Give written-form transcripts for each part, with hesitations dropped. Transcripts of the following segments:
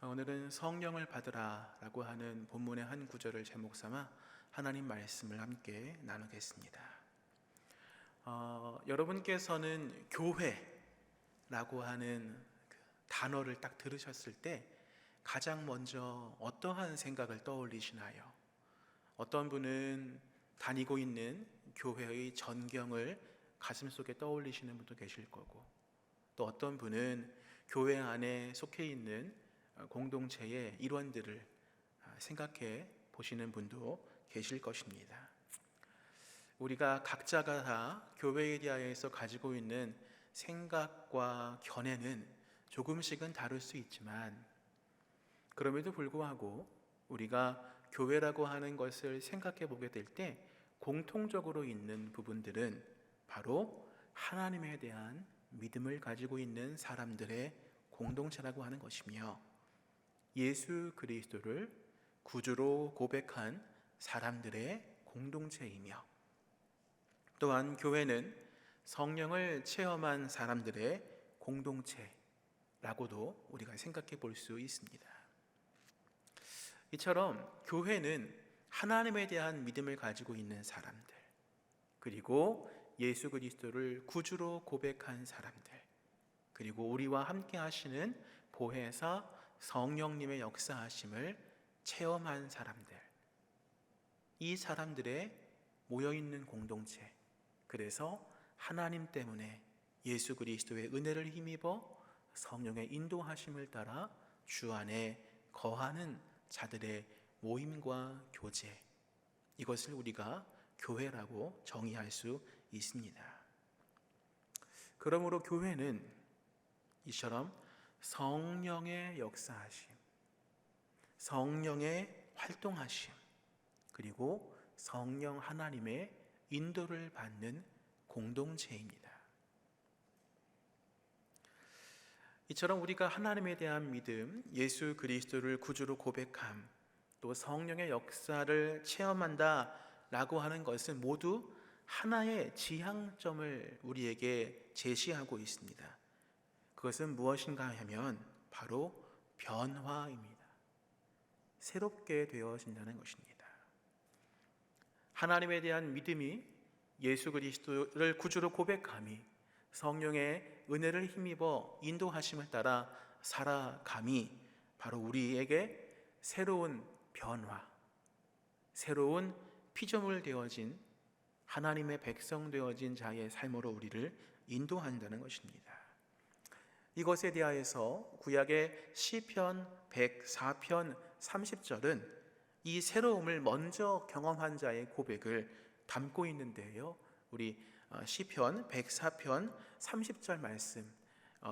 오늘은 성령을 받으라 라고 하는 본문의 한 구절을 제목 삼아 하나님 말씀을 함께 나누겠습니다. 여러분께서는 교회라고 하는 그 단어를 딱 들으셨을 때 가장 먼저 어떠한 생각을 떠올리시나요? 어떤 분은 다니고 있는 교회의 전경을 가슴속에 떠올리시는 분도 계실 거고, 또 어떤 분은 교회 안에 속해 있는 공동체의 일원들을 생각해 보시는 분도 계실 것입니다. 우리가 각자가 다 교회에 대하여서 가지고 있는 생각과 견해는 조금씩은 다를 수 있지만, 그럼에도 불구하고 우리가 교회라고 하는 것을 생각해 보게 될 때 공통적으로 있는 부분들은 바로 하나님에 대한 믿음을 가지고 있는 사람들의 공동체라고 하는 것이며, 예수 그리스도를 구주로 고백한 사람들의 공동체이며, 또한 교회는 성령을 체험한 사람들의 공동체라고도 우리가 생각해 볼 수 있습니다. 이처럼 교회는 하나님에 대한 믿음을 가지고 있는 사람들, 그리고 예수 그리스도를 구주로 고백한 사람들, 그리고 우리와 함께 하시는 보혜사 성령님의 역사하심을 체험한 사람들, 이 사람들의 모여있는 공동체, 그래서 하나님 때문에 예수 그리스도의 은혜를 힘입어 성령의 인도하심을 따라 주 안에 거하는 자들의 모임과 교제, 이것을 우리가 교회라고 정의할 수 있습니다. 그러므로 교회는 이처럼 성령의 역사하심, 성령의 활동하심, 그리고 성령 하나님의 인도를 받는 공동체입니다. 이처럼 우리가 하나님에 대한 믿음, 예수 그리스도를 구주로 고백함, 또 성령의 역사를 체험한다 라고 하는 것은 모두 하나의 지향점을 우리에게 제시하고 있습니다. 그것은 무엇인가 하면 바로 변화입니다. 새롭게 되어진다는 것입니다. 하나님에 대한 믿음이, 예수 그리스도를 구주로 고백함이, 성령의 은혜를 힘입어 인도하심을 따라 살아감이 바로 우리에게 새로운 변화, 새로운 피조물 되어진 하나님의 백성 되어진 자의 삶으로 우리를 인도한다는 것입니다. 이것에 대하여서 구약의 시편 104편 30절은 이 새로움을 먼저 경험한 자의 고백을 담고 있는데요, 우리 시편 104편 30절 말씀,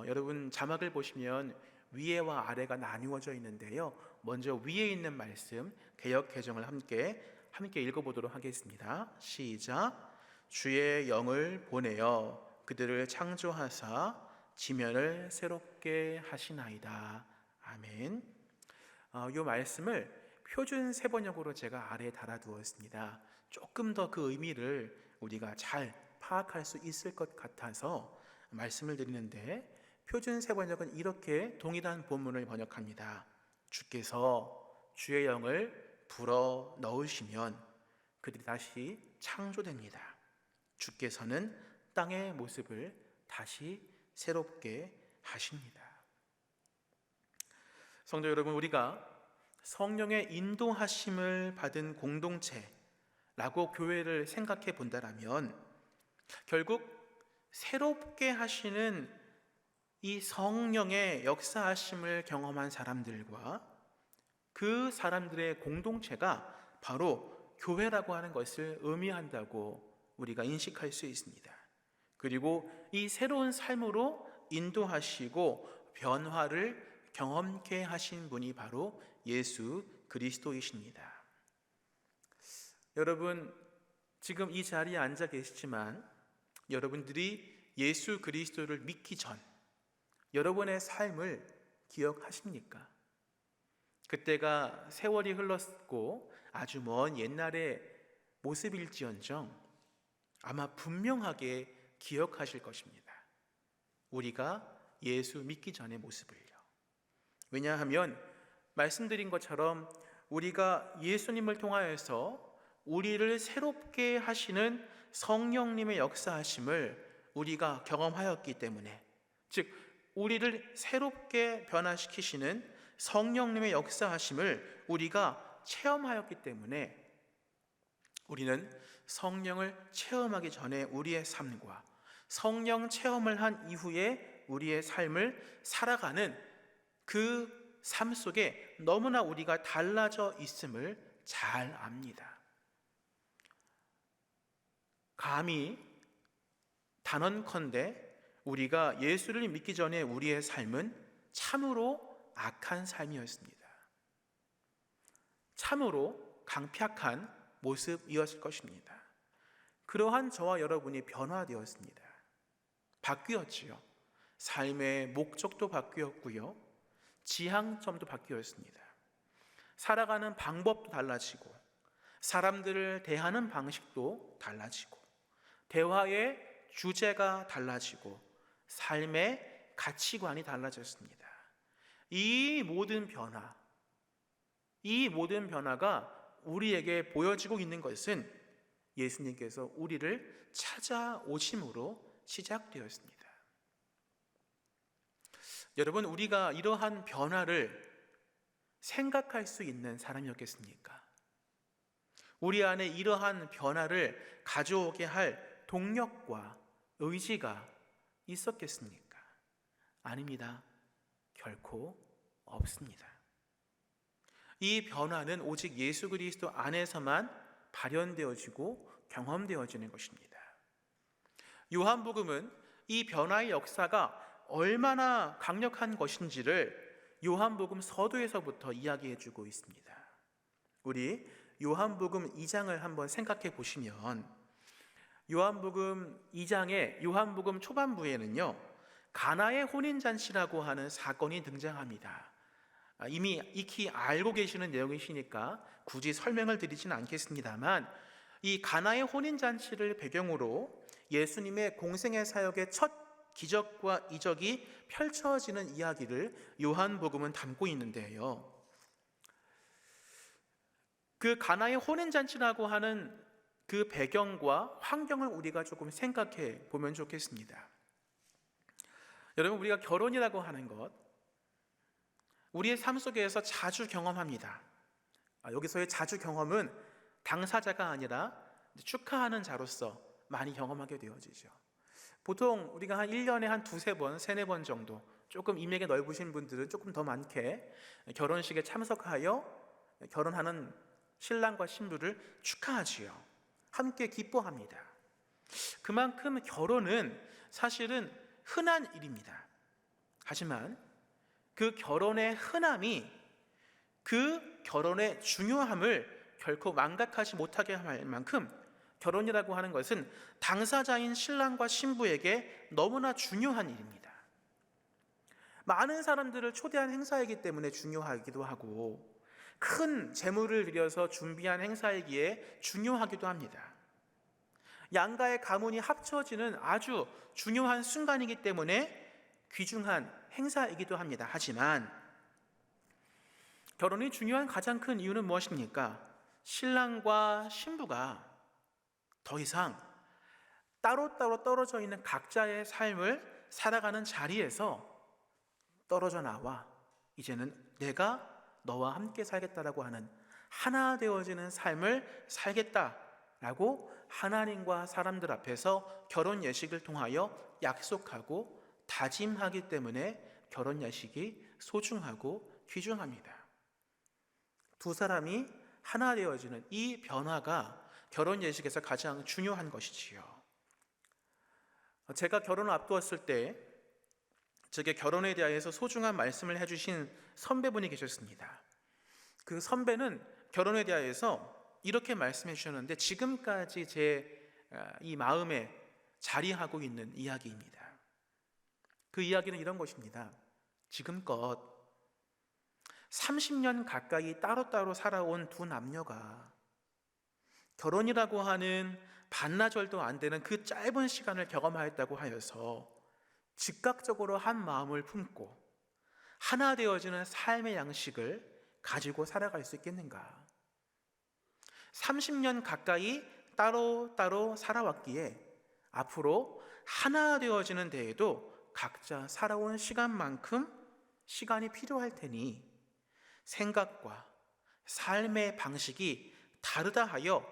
여러분 자막을 보시면 위에와 아래가 나누어져 있는데요, 먼저 위에 있는 말씀 개역 개정을 함께 읽어보도록 하겠습니다. 시작. 주의 영을 보내어 그들을 창조하사 지면을 새롭게 하시나이다. 아멘. 이 말씀을 표준 세번역으로 제가 아래에 달아두었습니다. 조금 더 그 의미를 우리가 잘 파악할 수 있을 것 같아서 말씀을 드리는데, 표준 세번역은 이렇게 동일한 본문을 번역합니다. 주께서 주의 영을 불어 넣으시면 그들이 다시 창조됩니다. 주께서는 땅의 모습을 다시 새롭게 하십니다. 성도 여러분, 우리가 성령의 인도하심을 받은 공동체라고 교회를 생각해 본다면, 결국 새롭게 하시는 이 성령의 역사하심을 경험한 사람들과 그 사람들의 공동체가 바로 교회라고 하는 것을 의미한다고 우리가 인식할 수 있습니다. 그리고 이 새로운 삶으로 인도하시고 변화를 경험케 하신 분이 바로 예수 그리스도이십니다. 여러분, 지금 이 자리에 앉아 계시지만 여러분들이 예수 그리스도를 믿기 전 여러분의 삶을 기억하십니까? 그때가 세월이 흘렀고 아주 먼 옛날의 모습일지언정 아마 분명하게 기억하실 것입니다. 우리가 예수 믿기 전의 모습을요. 왜냐하면 말씀드린 것처럼 우리가 예수님을 통하여서 우리를 새롭게 하시는 성령님의 역사하심을 우리가 경험하였기 때문에, 즉 우리를 새롭게 변화시키시는 성령님의 역사하심을 우리가 체험하였기 때문에, 우리는 성령을 체험하기 전에 우리의 삶과 성령 체험을 한 이후에 우리의 삶을 살아가는 그 삶 속에 너무나 우리가 달라져 있음을 잘 압니다. 감히 단언컨대 우리가 예수를 믿기 전에 우리의 삶은 참으로 악한 삶이었습니다. 참으로 강팍한 모습이었을 것입니다. 그러한 저와 여러분이 변화되었습니다. 바뀌었지요. 삶의 목적도 바뀌었고요, 지향점도 바뀌었습니다. 살아가는 방법도 달라지고, 사람들을 대하는 방식도 달라지고, 대화의 주제가 달라지고, 삶의 가치관이 달라졌습니다. 이 모든 변화가 우리에게 보여지고 있는 것은 예수님께서 우리를 찾아오심으로 시작되었습니다. 여러분, 우리가 이러한 변화를 생각할 수 있는 사람이었겠습니까? 우리 안에 이러한 변화를 가져오게 할 동력과 의지가 있었겠습니까? 아닙니다. 결코 없습니다. 이 변화는 오직 예수 그리스도 안에서만 발현되어지고 경험되어지는 것입니다. 요한복음은 이 변화의 역사가 얼마나 강력한 것인지를 요한복음 서두에서부터 이야기해주고 있습니다. 우리 요한복음 2장을 한번 생각해 보시면, 요한복음 2장의 요한복음 초반부에는요, 가나의 혼인잔치라고 하는 사건이 등장합니다. 이미 익히 알고 계시는 내용이시니까 굳이 설명을 드리지는 않겠습니다만, 이 가나의 혼인잔치를 배경으로 예수님의 공생의 사역의 첫 기적과 이적이 펼쳐지는 이야기를 요한복음은 담고 있는데요, 그 가나의 혼인잔치라고 하는 그 배경과 환경을 우리가 조금 생각해 보면 좋겠습니다. 여러분, 우리가 결혼이라고 하는 것, 우리의 삶 속에서 자주 경험합니다. 여기서의 자주 경험은 당사자가 아니라 축하하는 자로서 많이 경험하게 되어지죠. 보통 우리가 한 1년에 한 두세 번, 세네 번 정도, 조금 인맥이 넓으신 분들은 조금 더 많게 결혼식에 참석하여 결혼하는 신랑과 신부를 축하하지요. 함께 기뻐합니다. 그만큼 결혼은 사실은 흔한 일입니다. 하지만 그 결혼의 흔함이 그 결혼의 중요함을 결코 망각하지 못하게 할 만큼, 결혼이라고 하는 것은 당사자인 신랑과 신부에게 너무나 중요한 일입니다. 많은 사람들을 초대한 행사이기 때문에 중요하기도 하고, 큰 재물을 들여서 준비한 행사이기에 중요하기도 합니다. 양가의 가문이 합쳐지는 아주 중요한 순간이기 때문에 귀중한 행사이기도 합니다. 하지만 결혼이 중요한 가장 큰 이유는 무엇입니까? 신랑과 신부가 더 이상 따로따로 떨어져 있는 각자의 삶을 살아가는 자리에서 떨어져 나와 이제는 내가 너와 함께 살겠다라고 하는 하나 되어지는 삶을 살겠다라고 하나님과 사람들 앞에서 결혼 예식을 통하여 약속하고 다짐하기 때문에 결혼 예식이 소중하고 귀중합니다. 두 사람이 하나 되어지는 이 변화가 결혼 예식에서 가장 중요한 것이지요. 제가 결혼을 앞두었을 때 제게 결혼에 대해서 소중한 말씀을 해주신 선배분이 계셨습니다. 그 선배는 결혼에 대해서 이렇게 말씀해 주셨는데, 지금까지 제 이 마음에 자리하고 있는 이야기입니다. 그 이야기는 이런 것입니다. 지금껏 30년 가까이 따로따로 살아온 두 남녀가 결혼이라고 하는 반나절도 안 되는 그 짧은 시간을 경험하였다고 하여서 즉각적으로 한 마음을 품고 하나 되어지는 삶의 양식을 가지고 살아갈 수 있겠는가? 30년 가까이 따로 살아왔기에 앞으로 하나 되어지는 데에도 각자 살아온 시간만큼 시간이 필요할 테니 생각과 삶의 방식이 다르다 하여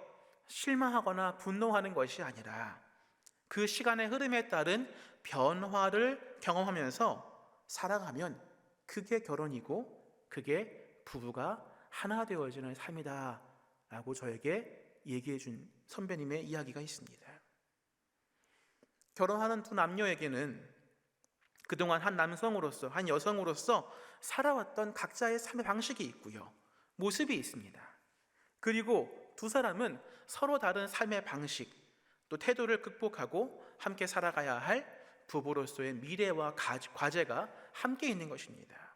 실망하거나 분노하는 것이 아니라 그 시간의 흐름에 따른 변화를 경험하면서 살아가면 그게 결혼이고 그게 부부가 하나 되어지는 삶이다 라고 저에게 얘기해 준 선배님의 이야기가 있습니다. 결혼하는 두 남녀에게는 그동안 한 남성으로서, 한 여성으로서 살아왔던 각자의 삶의 방식이 있고요, 모습이 있습니다. 그리고 두 사람은 서로 다른 삶의 방식, 또 태도를 극복하고 함께 살아가야 할 부부로서의 미래와 과제가 함께 있는 것입니다.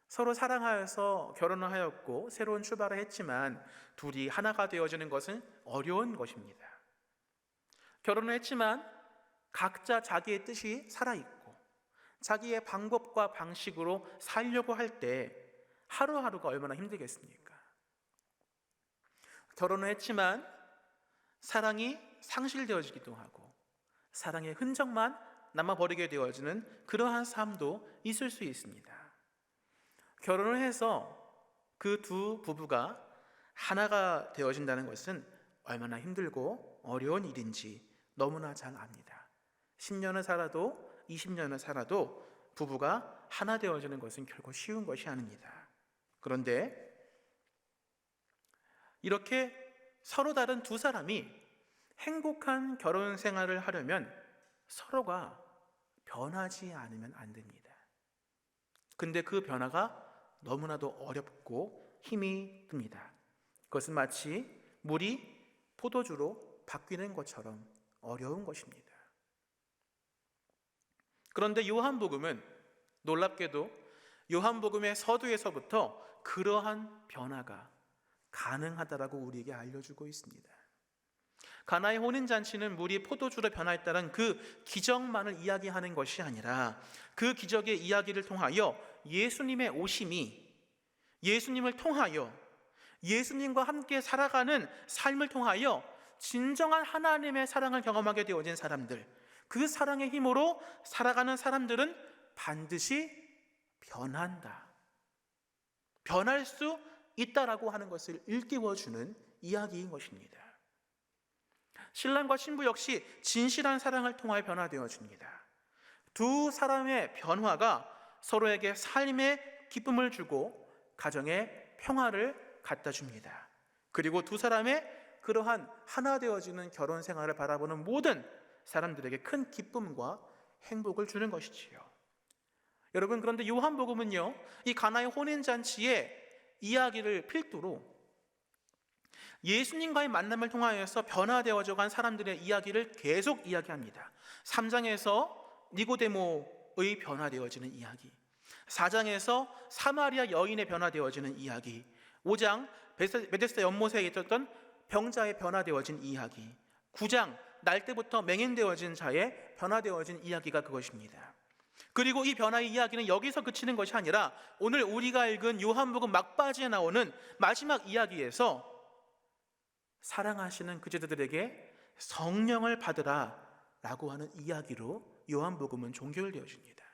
서로 사랑하여서 결혼을 하였고 새로운 출발을 했지만 둘이 하나가 되어지는 것은 어려운 것입니다. 결혼을 했지만 각자 자기의 뜻이 살아있고 자기의 방법과 방식으로 살려고 할 때 하루하루가 얼마나 힘들겠습니까? 결혼을 했지만 사랑이 상실되어지기도 하고 사랑의 흔적만 남아버리게 되어지는 그러한 삶도 있을 수 있습니다. 결혼을 해서 그 두 부부가 하나가 되어진다는 것은 얼마나 힘들고 어려운 일인지 너무나 잘 압니다. 10년을 살아도 20년을 살아도 부부가 하나 되어지는 것은 결코 쉬운 것이 아닙니다. 그런데 이렇게 서로 다른 두 사람이 행복한 결혼 생활을 하려면 서로가 변하지 않으면 안 됩니다. 근데 그 변화가 너무나도 어렵고 힘이 듭니다. 그것은 마치 물이 포도주로 바뀌는 것처럼 어려운 것입니다. 그런데 요한복음은 놀랍게도 요한복음의 서두에서부터 그러한 변화가 가능하다라고 우리에게 알려주고 있습니다. 가나의 혼인잔치는 물이 포도주로 변화했다는 그 기적만을 이야기하는 것이 아니라 그 기적의 이야기를 통하여 예수님의 오심이 예수님을 통하여 예수님과 함께 살아가는 삶을 통하여 진정한 하나님의 사랑을 경험하게 되어진 사람들, 그 사랑의 힘으로 살아가는 사람들은 반드시 변한다, 변할 수 있다라고 하는 것을 일깨워주는 이야기인 것입니다. 신랑과 신부 역시 진실한 사랑을 통하여 변화되어집니다. 두 사람의 변화가 서로에게 삶의 기쁨을 주고 가정의 평화를 갖다 줍니다. 그리고 두 사람의 그러한 하나 되어지는 결혼 생활을 바라보는 모든 사람들에게 큰 기쁨과 행복을 주는 것이지요. 여러분, 그런데 요한복음은요, 이 가나의 혼인잔치의 이야기를 필두로 예수님과의 만남을 통하여서 변화되어져 간 사람들의 이야기를 계속 이야기합니다. 3장에서 니고데모의 변화되어지는 이야기, 4장에서 사마리아 여인의 변화되어지는 이야기, 5장 베데스다 연못에 있었던 병자의 변화되어진 이야기, 9장 날 때부터 맹인되어진 자의 변화되어진 이야기가 그것입니다. 그리고 이 변화의 이야기는 여기서 그치는 것이 아니라 오늘 우리가 읽은 요한복음 막바지에 나오는 마지막 이야기에서 사랑하시는 그제들에게 성령을 받으라 라고 하는 이야기로 요한복음은 종결되어집니다.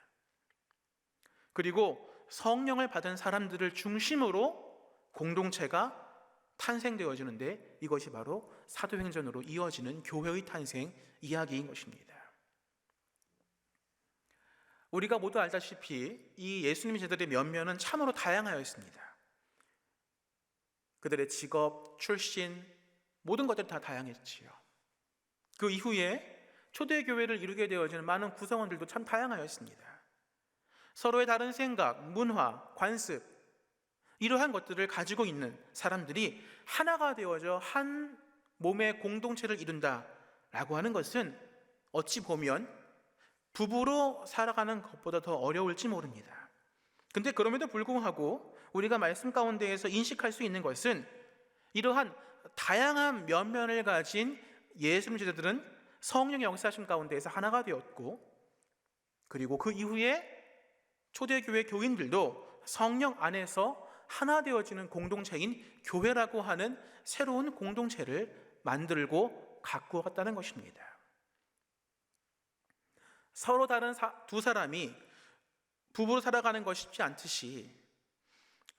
그리고 성령을 받은 사람들을 중심으로 공동체가 탄생되어지는데 이것이 바로 사도행전으로 이어지는 교회의 탄생 이야기인 것입니다. 우리가 모두 알다시피 이 예수님의 제자들의 면면은 참으로 다양하였습니다. 그들의 직업, 출신, 모든 것들이 다 다양했지요. 그 이후에 초대교회를 이루게 되어지는 많은 구성원들도 참 다양하였습니다. 서로의 다른 생각, 문화, 관습, 이러한 것들을 가지고 있는 사람들이 하나가 되어져 한 몸의 공동체를 이룬다라고 하는 것은 어찌 보면 부부로 살아가는 것보다 더 어려울지 모릅니다. 근데 그럼에도 불구하고 우리가 말씀 가운데에서 인식할 수 있는 것은 이러한 다양한 면면을 가진 예수님 제자들은 성령의 역사하심 가운데에서 하나가 되었고, 그리고 그 이후에 초대교회 교인들도 성령 안에서 하나 되어지는 공동체인 교회라고 하는 새로운 공동체를 만들고 갖고 왔다는 것입니다. 서로 다른 두 사람이 부부로 살아가는 것이 쉽지 않듯이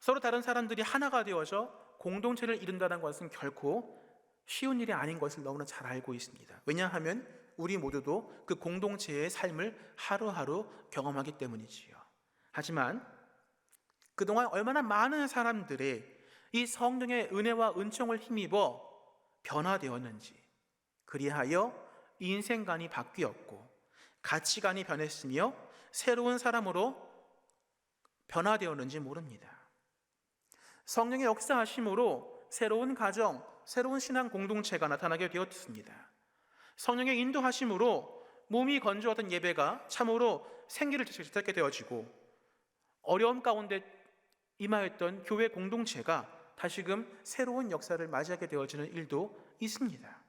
서로 다른 사람들이 하나가 되어져 공동체를 이룬다는 것은 결코 쉬운 일이 아닌 것을 너무나 잘 알고 있습니다. 왜냐하면 우리 모두도 그 공동체의 삶을 하루하루 경험하기 때문이지요. 하지만 그동안 얼마나 많은 사람들의 이 성령의 은혜와 은총을 힘입어 변화되었는지, 그리하여 인생관이 바뀌었고 가치관이 변했으며 새로운 사람으로 변화되었는지 모릅니다. 성령의 역사하심으로 새로운 가정, 새로운 신앙 공동체가 나타나게 되었습니다. 성령의 인도하심으로 몸이 건조하던 예배가 참으로 생기를 찾게 되어지고 어려움 가운데 임하였던 교회 공동체가 다시금 새로운 역사를 맞이하게 되어지는 일도 있습니다.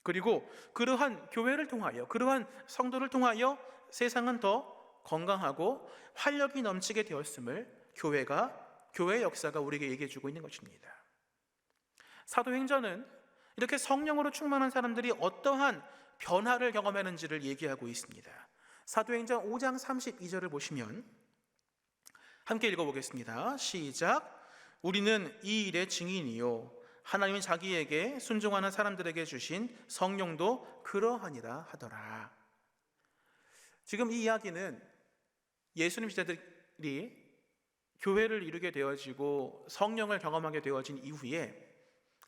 그리고 그러한 교회를 통하여, 그러한 성도를 통하여 세상은 더 건강하고 활력이 넘치게 되었음을 교회의 역사가 우리에게 얘기해 주고 있는 것입니다. 사도행전은 이렇게 성령으로 충만한 사람들이 어떠한 변화를 경험했는지를 얘기하고 있습니다. 사도행전 5장 32절을 보시면 함께 읽어보겠습니다. 시작. 우리는 이 일의 증인이요 하나님이 자기에게 순종하는 사람들에게 주신 성령도 그러하니라 하더라. 지금 이 이야기는 예수님 제자들이 교회를 이루게 되어지고 성령을 경험하게 되어진 이후에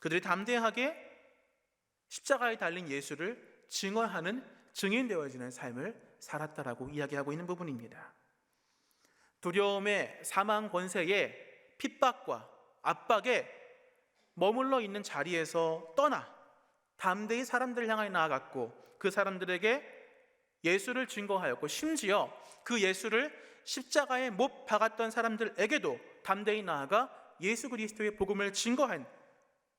그들이 담대하게 십자가에 달린 예수를 증언하는 증인되어지는 삶을 살았다라고 이야기하고 있는 부분입니다. 두려움에 사망 권세에 핍박과 압박에 머물러 있는 자리에서 떠나 담대히 사람들을 향하여 나아갔고 그 사람들에게 예수를 증거하였고 심지어 그 예수를 십자가에 못 박았던 사람들에게도 담대히 나아가 예수 그리스도의 복음을 증거한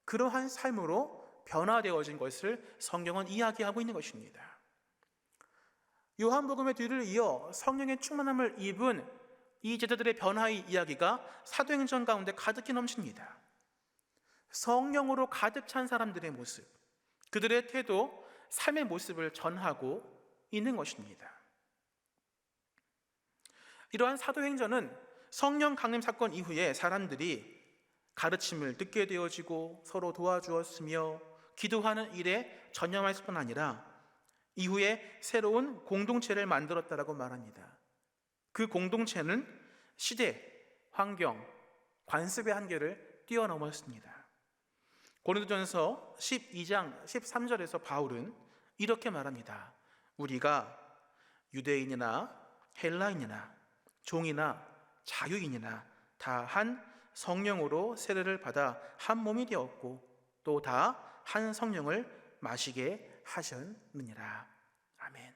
그러한 삶으로 변화되어진 것을 성경은 이야기하고 있는 것입니다. 요한복음의 뒤를 이어 성령의 충만함을 입은 이 제자들의 변화의 이야기가 사도행전 가운데 가득히 넘칩니다. 성령으로 가득 찬 사람들의 모습, 그들의 태도, 삶의 모습을 전하고 있는 것입니다. 이러한 사도행전은 성령 강림 사건 이후에 사람들이 가르침을 듣게 되어지고 서로 도와주었으며 기도하는 일에 전념할 뿐 아니라 이후에 새로운 공동체를 만들었다라고 말합니다. 그 공동체는 시대, 환경, 관습의 한계를 뛰어넘었습니다. 고린도전서 12장 13절에서 바울은 이렇게 말합니다. 우리가 유대인이나 헬라인이나 종이나 자유인이나 다 한 성령으로 세례를 받아 한 몸이 되었고 또 다 한 성령을 마시게 하셨느니라. 아멘.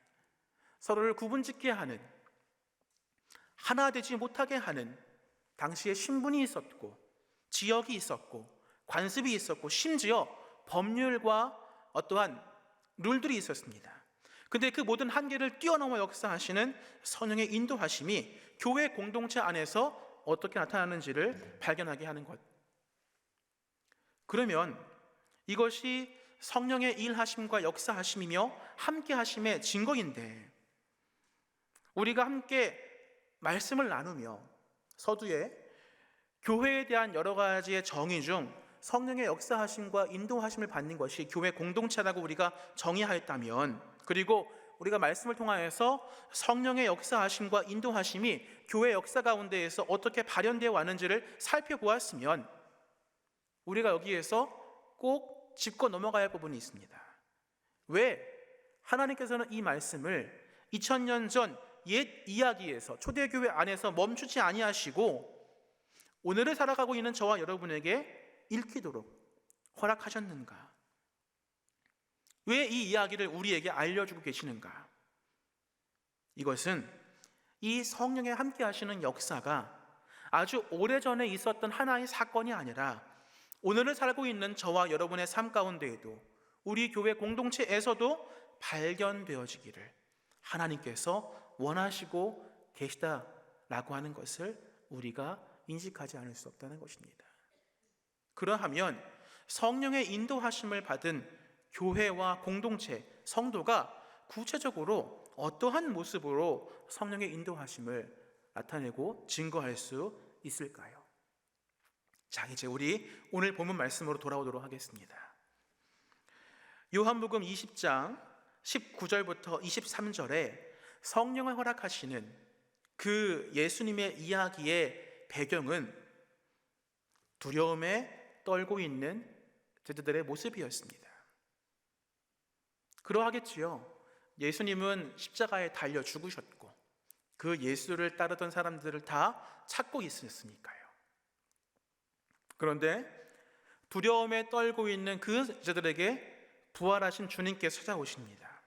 서로를 구분짓게 하는, 하나 되지 못하게 하는 당시에 신분이 있었고 지역이 있었고 관습이 있었고 심지어 법률과 어떠한 룰들이 있었습니다. 근데 그 모든 한계를 뛰어넘어 역사하시는 성령의 인도하심이 교회 공동체 안에서 어떻게 나타나는지를 발견하게 하는 것. 그러면 이것이 성령의 일하심과 역사하심이며 함께하심의 증거인데 우리가 함께 말씀을 나누며 서두에 교회에 대한 여러 가지의 정의 중 성령의 역사하심과 인도하심을 받는 것이 교회 공동체라고 우리가 정의하였다면, 그리고 우리가 말씀을 통하여서 성령의 역사하심과 인도하심이 교회 역사 가운데에서 어떻게 발현되어 왔는지를 살펴보았으면 우리가 여기에서 꼭 짚고 넘어가야 할 부분이 있습니다. 왜 하나님께서는 이 말씀을 2000년 전 옛 이야기에서 초대교회 안에서 멈추지 아니하시고 오늘을 살아가고 있는 저와 여러분에게 읽히도록 허락하셨는가? 왜 이 이야기를 우리에게 알려주고 계시는가? 이것은 이 성령의 함께 하시는 역사가 아주 오래전에 있었던 하나의 사건이 아니라 오늘을 살고 있는 저와 여러분의 삶 가운데에도 우리 교회 공동체에서도 발견되어지기를 하나님께서 원하시고 계시다라고 하는 것을 우리가 인식하지 않을 수 없다는 것입니다. 그러하면 성령의 인도하심을 받은 교회와 공동체, 성도가 구체적으로 어떠한 모습으로 성령의 인도하심을 나타내고 증거할 수 있을까요? 자, 이제 우리 오늘 본문 말씀으로 돌아오도록 하겠습니다. 요한복음 20장 19절부터 23절에 성령을 허락하시는 그 예수님의 이야기의 배경은 두려움에 떨고 있는 제자들의 모습이었습니다. 그러하겠지요. 예수님은 십자가에 달려 죽으셨고 그 예수를 따르던 사람들을 다 찾고 있었으니까요. 그런데 두려움에 떨고 있는 그 제자들에게 부활하신 주님께서 찾아오십니다.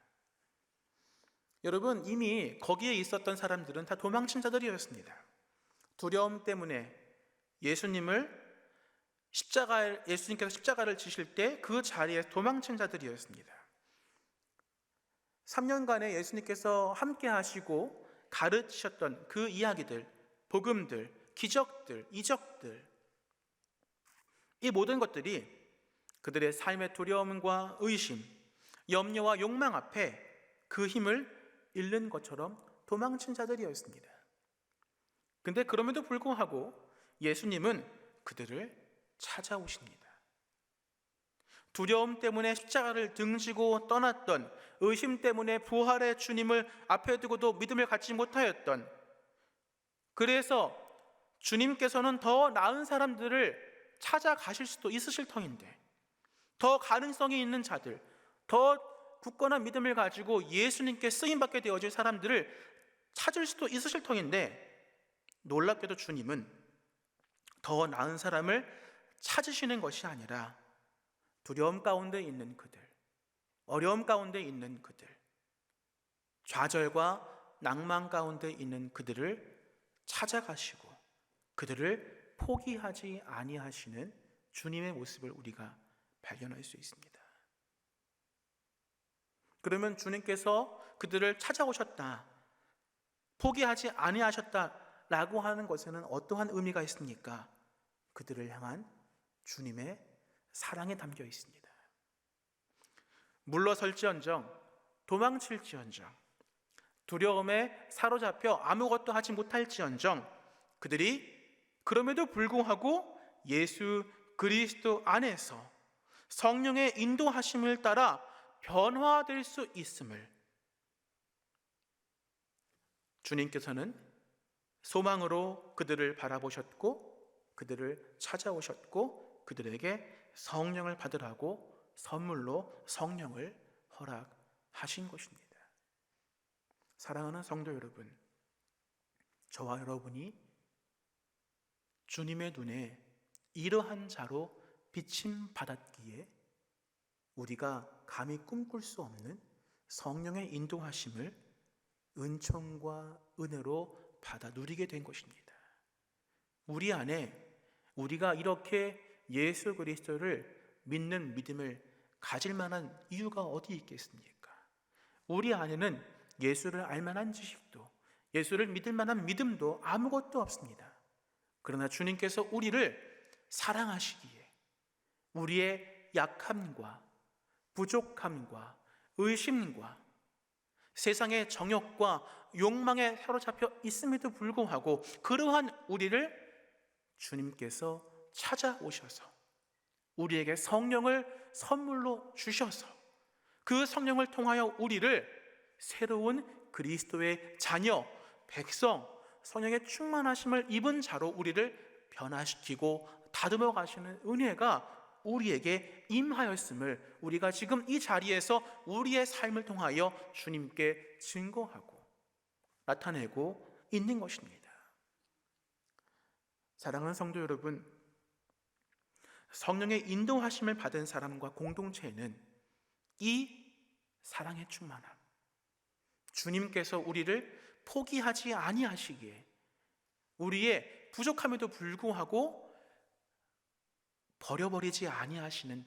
여러분, 이미 거기에 있었던 사람들은 다 도망친 자들이었습니다. 두려움 때문에 예수님께서 십자가를 지실 때 그 자리에 도망친 자들이었습니다. 3년간에 예수님께서 함께 하시고 가르치셨던 그 이야기들, 복음들, 기적들, 이적들, 이 모든 것들이 그들의 삶의 두려움과 의심, 염려와 욕망 앞에 그 힘을 잃는 것처럼 도망친 자들이었습니다. 근데 그럼에도 불구하고 예수님은 그들을 찾아오십니다. 두려움 때문에 십자가를 등지고 떠났던, 의심 때문에 부활의 주님을 앞에 두고도 믿음을 갖지 못하였던, 그래서 주님께서는 더 나은 사람들을 찾아가실 수도 있으실 터인데, 더 가능성이 있는 자들, 더 굳건한 믿음을 가지고 예수님께 쓰임받게 되어질 사람들을 찾을 수도 있으실 터인데, 놀랍게도 주님은 더 나은 사람을 찾으시는 것이 아니라 두려움 가운데 있는 그들, 어려움 가운데 있는 그들, 좌절과 낭만 가운데 있는 그들을 찾아가시고 그들을 포기하지 아니하시는 주님의 모습을 우리가 발견할 수 있습니다. 그러면 주님께서 그들을 찾아오셨다, 포기하지 아니하셨다라고 하는 것에는 어떠한 의미가 있습니까? 그들을 향한 주님의 사랑에 담겨 있습니다. 물러설지언정, 도망칠지언정, 두려움에 사로잡혀 아무것도 하지 못할지언정, 그들이 그럼에도 불구하고 예수 그리스도 안에서 성령의 인도하심을 따라 변화될 수 있음을 주님께서는 소망으로 그들을 바라보셨고 그들을 찾아오셨고 그들에게 성령을 받으라고 선물로 성령을 허락하신 것입니다. 사랑하는 성도 여러분, 저와 여러분이 주님의 눈에 이러한 자로 비침 받았기에 우리가 감히 꿈꿀 수 없는 성령의 인도하심을 은총과 은혜로 받아 누리게 된 것입니다. 우리 안에 우리가 이렇게 예수 그리스도를 믿는 믿음을 가질 만한 이유가 어디 있겠습니까? 우리 안에는 예수를 알 만한 지식도, 예수를 믿을 만한 믿음도 아무것도 없습니다. 그러나 주님께서 우리를 사랑하시기에 우리의 약함과 부족함과 의심과 세상의 정욕과 욕망에 사로잡혀 있음에도 불구하고 그러한 우리를 주님께서 찾아오셔서 우리에게 성령을 선물로 주셔서 그 성령을 통하여 우리를 새로운 그리스도의 자녀, 백성, 성령의 충만하심을 입은 자로 우리를 변화시키고 다듬어 가시는 은혜가 우리에게 임하였음을 우리가 지금 이 자리에서 우리의 삶을 통하여 주님께 증거하고 나타내고 있는 것입니다. 사랑하는 성도 여러분, 성령의 인도하심을 받은 사람과 공동체에는 이 사랑의 충만함, 주님께서 우리를 포기하지 아니하시기에 우리의 부족함에도 불구하고 버려버리지 아니하시는,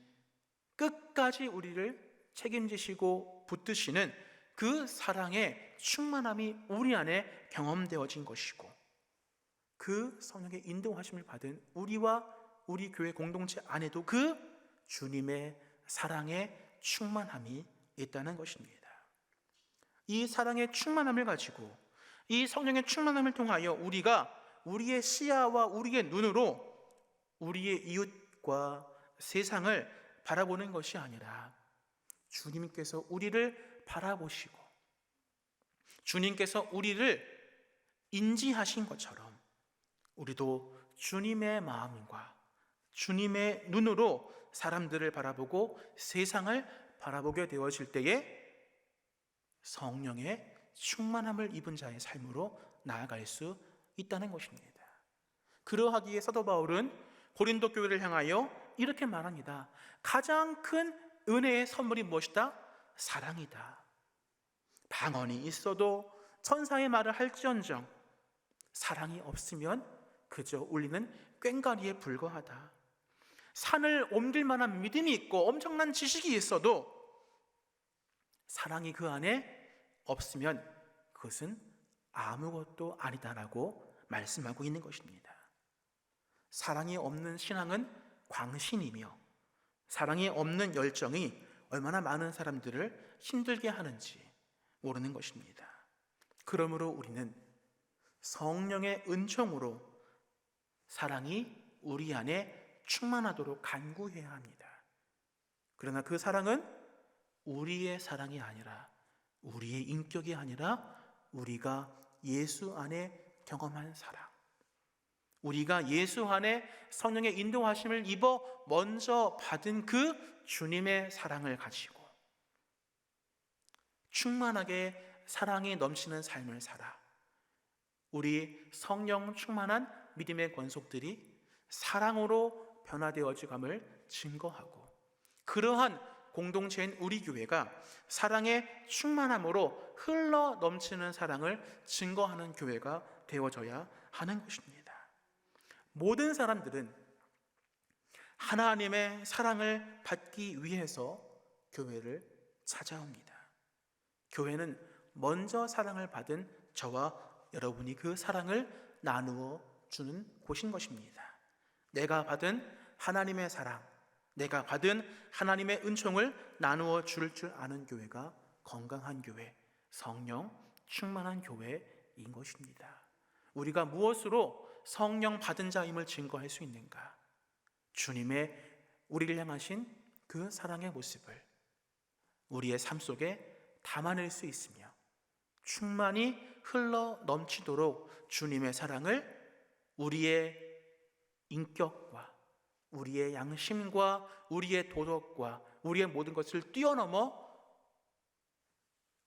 끝까지 우리를 책임지시고 붙드시는 그 사랑의 충만함이 우리 안에 경험되어진 것이고, 그 성령의 인도하심을 받은 우리와 우리 교회 공동체 안에도 그 주님의 사랑의 충만함이 있다는 것입니다. 이 사랑의 충만함을 가지고, 이 성령의 충만함을 통하여 우리가 우리의 시야와 우리의 눈으로 우리의 이웃과 세상을 바라보는 것이 아니라 주님께서 우리를 바라보시고 주님께서 우리를 인지하신 것처럼 우리도 주님의 마음과 주님의 눈으로 사람들을 바라보고 세상을 바라보게 되어질 때에 성령의 충만함을 입은 자의 삶으로 나아갈 수 있다는 것입니다. 그러하기에 사도 바울은 고린도 교회를 향하여 이렇게 말합니다. 가장 큰 은혜의 선물이 무엇이다? 사랑이다. 방언이 있어도 천사의 말을 할지언정 사랑이 없으면 그저 울리는 꽹과리에 불과하다. 산을 옮길 만한 믿음이 있고 엄청난 지식이 있어도 사랑이 그 안에 없으면 그것은 아무것도 아니다라고 말씀하고 있는 것입니다. 사랑이 없는 신앙은 광신이며 사랑이 없는 열정이 얼마나 많은 사람들을 힘들게 하는지 모르는 것입니다. 그러므로 우리는 성령의 은총으로 사랑이 우리 안에 충만하도록 간구해야 합니다. 그러나 그 사랑은 우리의 사랑이 아니라, 우리의 인격이 아니라 우리가 예수 안에 경험한 사랑, 우리가 예수 안에 성령의 인도하심을 입어 먼저 받은 그 주님의 사랑을 가지고 충만하게 사랑이 넘치는 삶을 살아 우리 성령 충만한 믿음의 권속들이 사랑으로 변화되어지감을 증거하고, 그러한 공동체인 우리 교회가 사랑의 충만함으로 흘러 넘치는 사랑을 증거하는 교회가 되어져야 하는 것입니다. 모든 사람들은 하나님의 사랑을 받기 위해서 교회를 찾아옵니다. 교회는 먼저 사랑을 받은 저와 여러분이 그 사랑을 나누어 주는 곳인 것입니다. 내가 받은 하나님의 사랑, 내가 받은 하나님의 은총을 나누어 줄 아는 교회가 건강한 교회, 성령 충만한 교회인 것입니다. 우리가 무엇으로 성령 받은 자임을 증거할 수 있는가? 주님의 우리를 향하신 그 사랑의 모습을 우리의 삶 속에 담아낼 수 있으며 충만히 흘러 넘치도록 주님의 사랑을 우리의 인격과 우리의 양심과 우리의 도덕과 우리의 모든 것을 뛰어넘어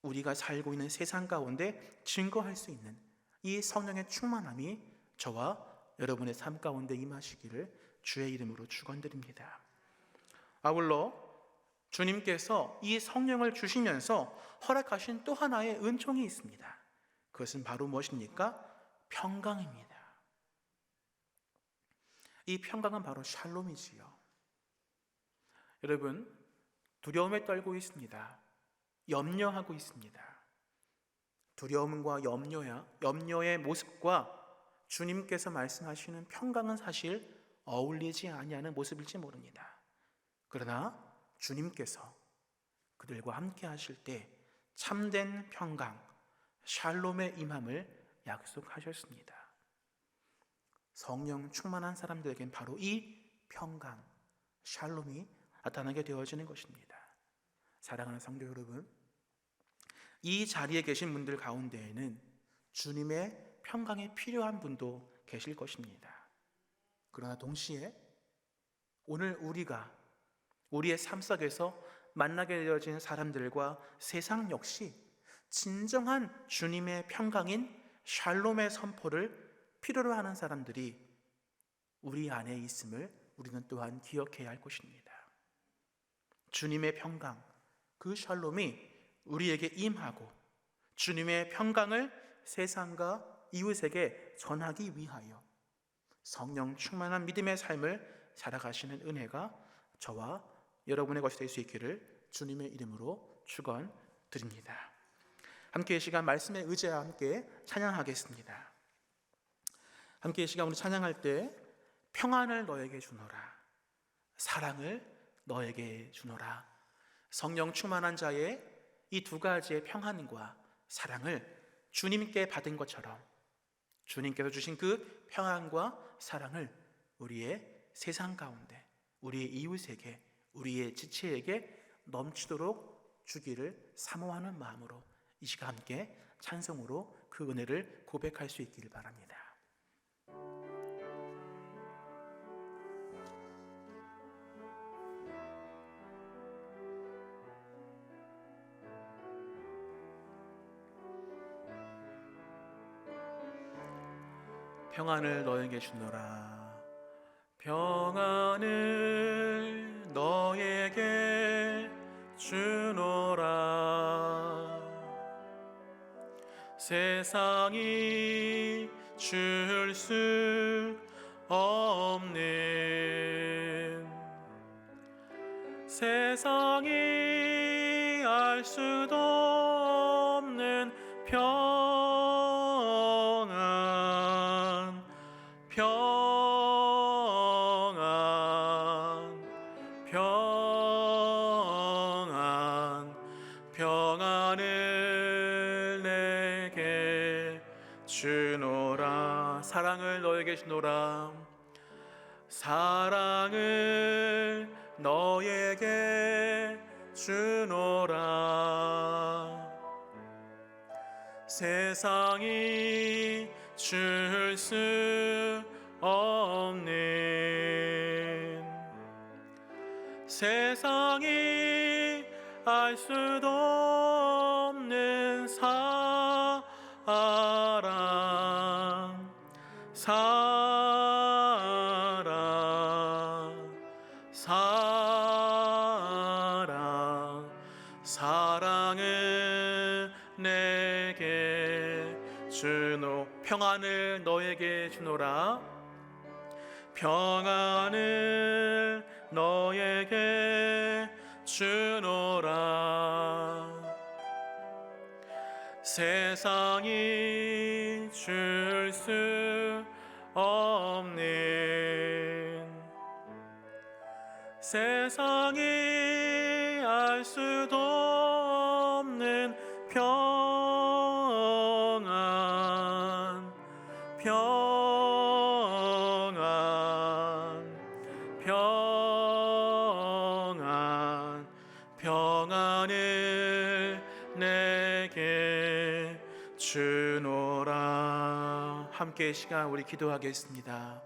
우리가 살고 있는 세상 가운데 증거할 수 있는 이 성령의 충만함이 저와 여러분의 삶 가운데 임하시기를 주의 이름으로 축원드립니다. 아울러 주님께서 이 성령을 주시면서 허락하신 또 하나의 은총이 있습니다. 그것은 바로 무엇입니까? 평강입니다. 이 평강은 바로 샬롬이지요. 여러분, 두려움에 떨고 있습니다. 염려하고 있습니다. 두려움과 염려의 모습과 주님께서 말씀하시는 평강은 사실 어울리지 아니하는 모습일지 모릅니다. 그러나 주님께서 그들과 함께 하실 때 참된 평강, 샬롬의 임함을 약속하셨습니다. 성령 충만한 사람들에겐 바로 이 평강, 샬롬이 나타나게 되어지는 것입니다. 사랑하는 성도 여러분, 이 자리에 계신 분들 가운데에는 주님의 평강이 필요한 분도 계실 것입니다. 그러나 동시에 오늘 우리가 우리의 삶 속에서 만나게 되어진 사람들과 세상 역시 진정한 주님의 평강인 샬롬의 선포를 필요로 하는 사람들이 우리 안에 있음을 우리는 또한 기억해야 할 것입니다. 주님의 평강, 그 샬롬이 우리에게 임하고 주님의 평강을 세상과 이웃에게 전하기 위하여 성령 충만한 믿음의 삶을 살아가시는 은혜가 저와 여러분의 것이 될 수 있기를 주님의 이름으로 축원드립니다. 함께 이 시간 말씀의 의지와 함께 찬양하겠습니다. 함께 이 시간 우리 찬양할 때 평안을 너에게 주노라, 사랑을 너에게 주노라. 성령 충만한 자의 이 두 가지의 평안과 사랑을 주님께 받은 것처럼 주님께서 주신 그 평안과 사랑을 우리의 세상 가운데, 우리의 이웃에게, 우리의 지체에게 넘치도록 주기를 사모하는 마음으로 이 시간 함께 찬송으로 그 은혜를 고백할 수 있기를 바랍니다. 평안을 너에게 주노라, 평안을 너에게 주노라. 세상이 줄 수 없는, 세상이 알 수도 없는 평안, 평안, 평안, 평안을 내게 주노라. 사랑을 너에게 주노라, 사랑을 너에게 주노라. 세상이 줄 수 없는, 세상이 알 수도 없는 사랑, 사랑, 사랑, 사랑을 내게 주노. 평안을 너에게 주노라, 평안을 너에게 주노라. 세상이 줄 수 없는, 세상이 알 수도 없는 평안, 평안, 평안, 평안을 내게 주노라. 함께 이 시간 우리 기도하겠습니다.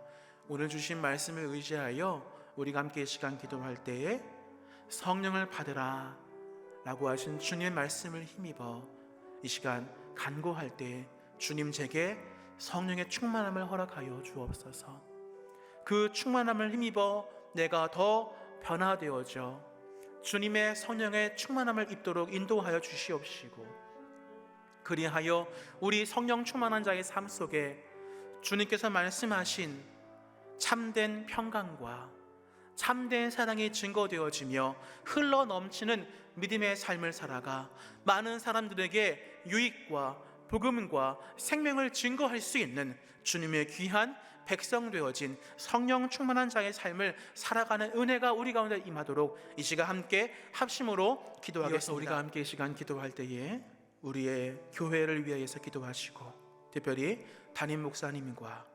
오늘 주신 말씀을 의지하여 우리가 함께 이 시간 기도할 때에 성령을 받으라 라고 하신 주님의 말씀을 힘입어 이 시간 간구할 때 주님 제게 성령의 충만함을 허락하여 주옵소서. 그 충만함을 힘입어 내가 더 변화되어져 주님의 성령의 충만함을 입도록 인도하여 주시옵시고, 그리하여 우리 성령 충만한 자의 삶 속에 주님께서 말씀하신 참된 평강과 참된 사랑이 증거되어지며 흘러 넘치는 믿음의 삶을 살아가 많은 사람들에게 유익과 복음과 생명을 증거할 수 있는 주님의 귀한 백성 되어진 성령 충만한 자의 삶을 살아가는 은혜가 우리 가운데 임하도록 이 시간 함께 합심으로 기도하겠습니다. 우리가 함께 이 시간 기도할 때에 우리의 교회를 위해서 기도하시고, 특별히 담임 목사님과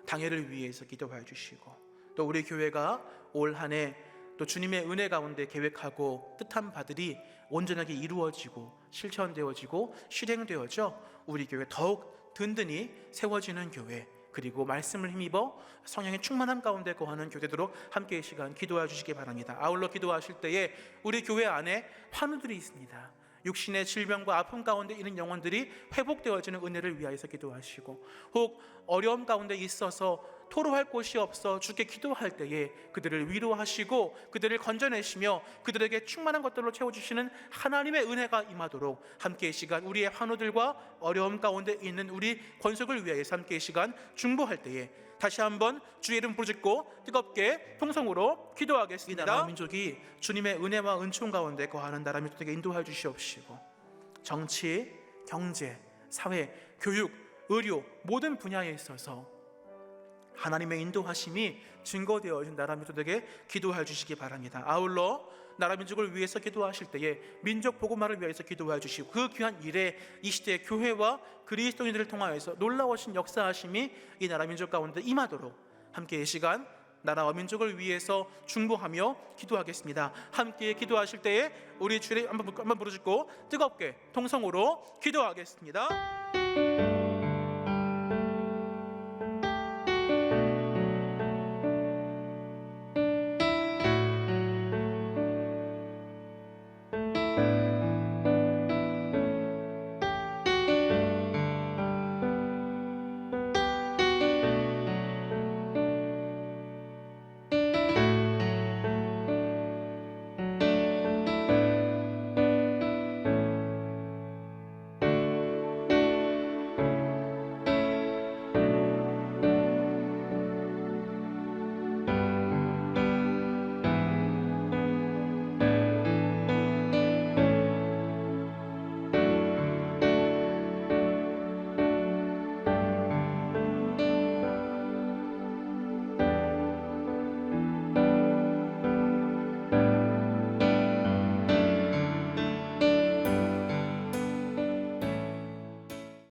당회를 위해서 기도해 주시고, 또 우리 교회가 올 한 해 또 주님의 은혜 가운데 계획하고 뜻한 바들이 온전하게 이루어지고 실천되어지고 실행되어져 우리 교회 더욱 든든히 세워지는 교회, 그리고 말씀을 힘입어 성령의 충만함 가운데 거하는 교회 되도록 함께 이 시간 기도해 주시기 바랍니다. 아울러 기도하실 때에 우리 교회 안에 환우들이 있습니다. 육신의 질병과 아픔 가운데 있는 영혼들이 회복되어지는 은혜를 위하여서 기도하시고, 혹 어려움 가운데 있어서 토로할 곳이 없어 주께 기도할 때에 그들을 위로하시고 그들을 건져내시며 그들에게 충만한 것들로 채워주시는 하나님의 은혜가 임하도록 함께 이 시간 우리의 환우들과 어려움 가운데 있는 우리 권속을 위하여서 함께 이 시간 중보할 때에 다시 한번 주의 이름 부르짖고 뜨겁게 통성으로 기도하겠습니다. 이 나라 민족이 주님의 은혜와 은총 가운데 거하는 나라 민족에게 인도하여 주시옵시고, 정치, 경제, 사회, 교육, 의료 모든 분야에 있어서 하나님의 인도하심이 증거되어진 나라 민족에게 기도해 주시기 바랍니다. 아울러 나라 민족을 위해서 기도하실 때에 민족 복음화를 위해서 기도해 주시고 그 귀한 일에 이 시대의 교회와 그리스도인들을 통하여서 놀라우신 역사하심이 이 나라 민족 가운데 임하도록 함께 이 시간 나라와 민족을 위해서 중보하며 기도하겠습니다. 함께 기도하실 때에 우리 주를 한번 부르짖고 뜨겁게 통성으로 기도하겠습니다.